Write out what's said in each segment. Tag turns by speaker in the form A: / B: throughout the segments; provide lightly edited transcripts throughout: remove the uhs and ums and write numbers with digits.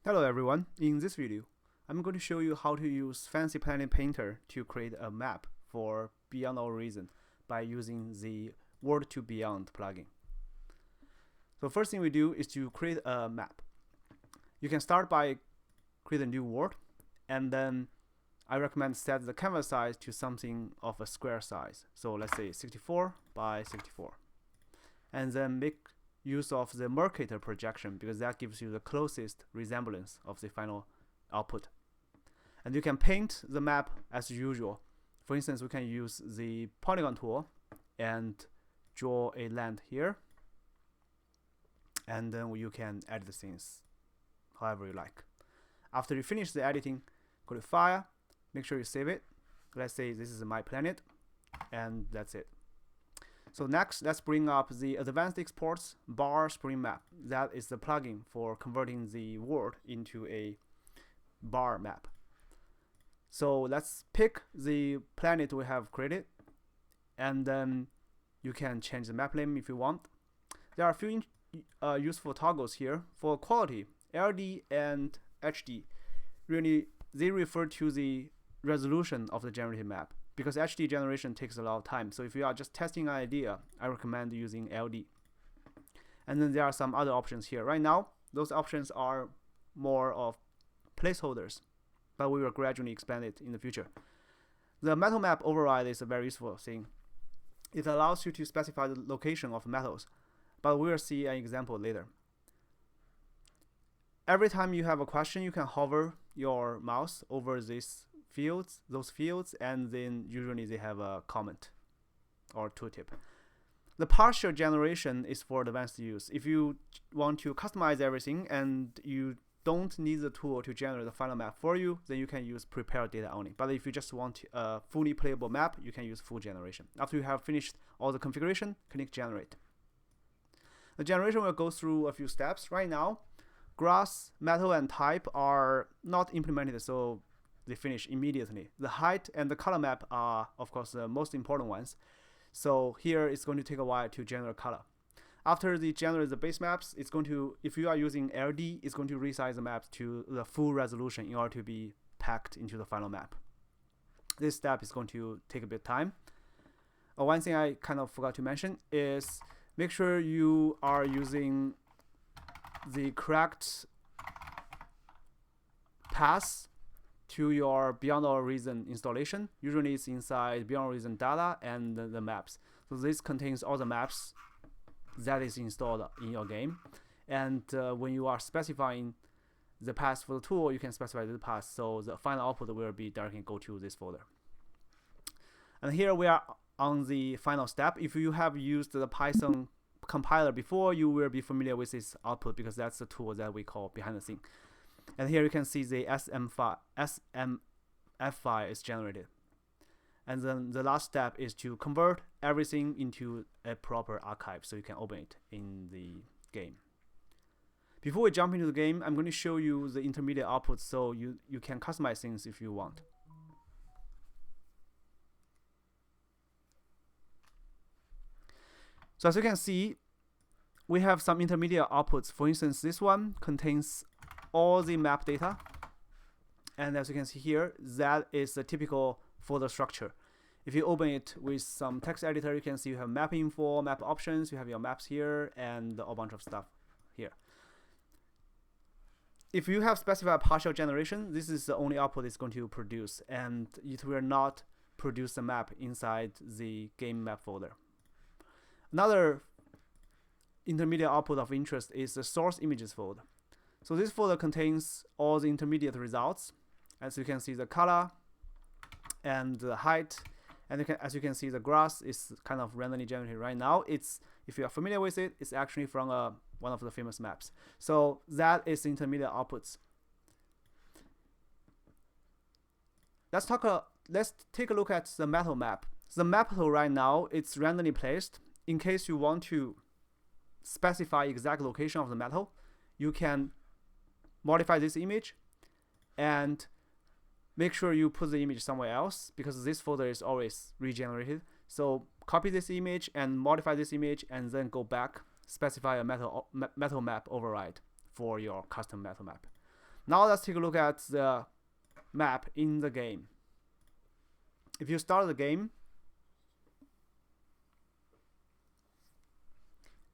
A: Hello everyone, in this video I'm going to show you how to use Fancy Planet Painter to create a map for Beyond Our Reason by using the World to Beyond plugin. So first thing we do is to create a map. You can start by create a new world, and then I recommend set the canvas size to something of a square size. So let's say 64 by 64, and then make use of the Mercator projection because that gives you the closest resemblance of the final output. And you can paint the map as usual. For instance, we can use the polygon tool and draw a land here, and then you can edit the things however you like. After you finish the editing, go to File, make sure you save it. Let's say this is my planet, and that's it. So next, let's bring up the Advanced Exports bar spring map. That is the plugin for converting the world into a bar map. So let's pick the planet we have created, and then you can change the map name if you want. There are a few useful toggles here. For quality, LD and HD, really they refer to the resolution of the generated map, because HD generation takes a lot of time. So if you are just testing an idea, I recommend using LD. And then there are some other options here. Right now, those options are more of placeholders, but we will gradually expand it in the future. The metal map override is a very useful thing. It allows you to specify the location of metals, but we will see an example later. Every time you have a question, you can hover your mouse over those fields, and then usually they have a comment or tooltip. The partial generation is for advanced use. If you want to customize everything and you don't need the tool to generate the final map for you, then you can use prepare data only. But if you just want a fully playable map, you can use full generation. After you have finished all the configuration, click generate. The generation will go through a few steps. Right now, grass, metal, and type are not implemented, so they finish immediately. The height and the color map are, of course, the most important ones. So here it's going to take a while to generate color. After they generate the base maps, it's going to, if you are using LD, it's going to resize the maps to the full resolution in order to be packed into the final map. This step is going to take a bit of time. One thing I kind of forgot to mention is make sure you are using the correct path to your Beyond Our Reason installation. Usually it's inside Beyond Our Reason data and the maps. So this contains all the maps that is installed in your game. And when you are specifying the path for the tool, you can specify the path, so the final output will be directly go to this folder. And here we are on the final step. If you have used the Python compiler before, you will be familiar with this output because that's the tool that we call behind the scene. And here you can see the SMF file is generated. And then the last step is to convert everything into a proper archive so you can open it in the game. Before we jump into the game, I'm going to show you the intermediate output so you can customize things if you want. So as you can see, we have some intermediate outputs. For instance, this one contains all the map data, and as you can see here, that is the typical folder structure. If you open it with some text editor, you can see you have map info, map options, you have your maps here, and a bunch of stuff here. If you have specified partial generation, this is the only output it's going to produce, and it will not produce the map inside the game map folder. Another intermediate output of interest is the source images folder. So this folder contains all the intermediate results. As you can see, the color and the height, and as you can see, the grass is kind of randomly generated right now. It's, if you are familiar with it, it's actually from one of the famous maps. So that is the intermediate outputs. Let's take a look at the metal map. The map tool right now, it's randomly placed. In case you want to specify exact location of the metal, you can modify this image and make sure you put the image somewhere else because this folder is always regenerated. So copy this image and modify this image, and then go back, specify a metal map override for your custom metal map. Now let's take a look at the map in the game. If you start the game,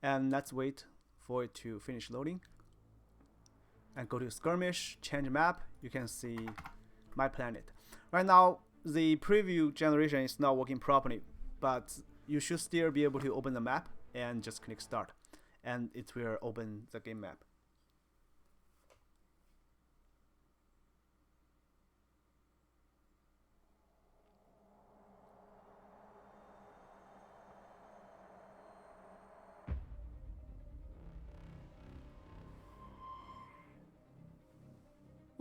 A: and let's wait for it to finish loading, and go to skirmish, change map, you can see my planet. Right now, the preview generation is not working properly, but you should still be able to open the map and just click start, and it will open the game map.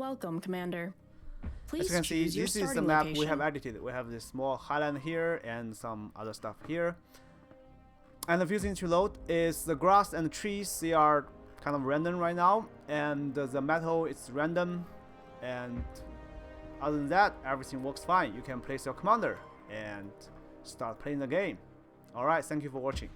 B: Welcome, Commander. Please
A: As you can see,
B: choose your
A: this is the
B: starting
A: map
B: location.
A: we have edited. We have this small highland here and some other stuff here. And the few things to load is the grass and the trees. They are kind of random right now, and the metal is random. And other than that, everything works fine. You can place your commander and start playing the game. Alright, thank you for watching.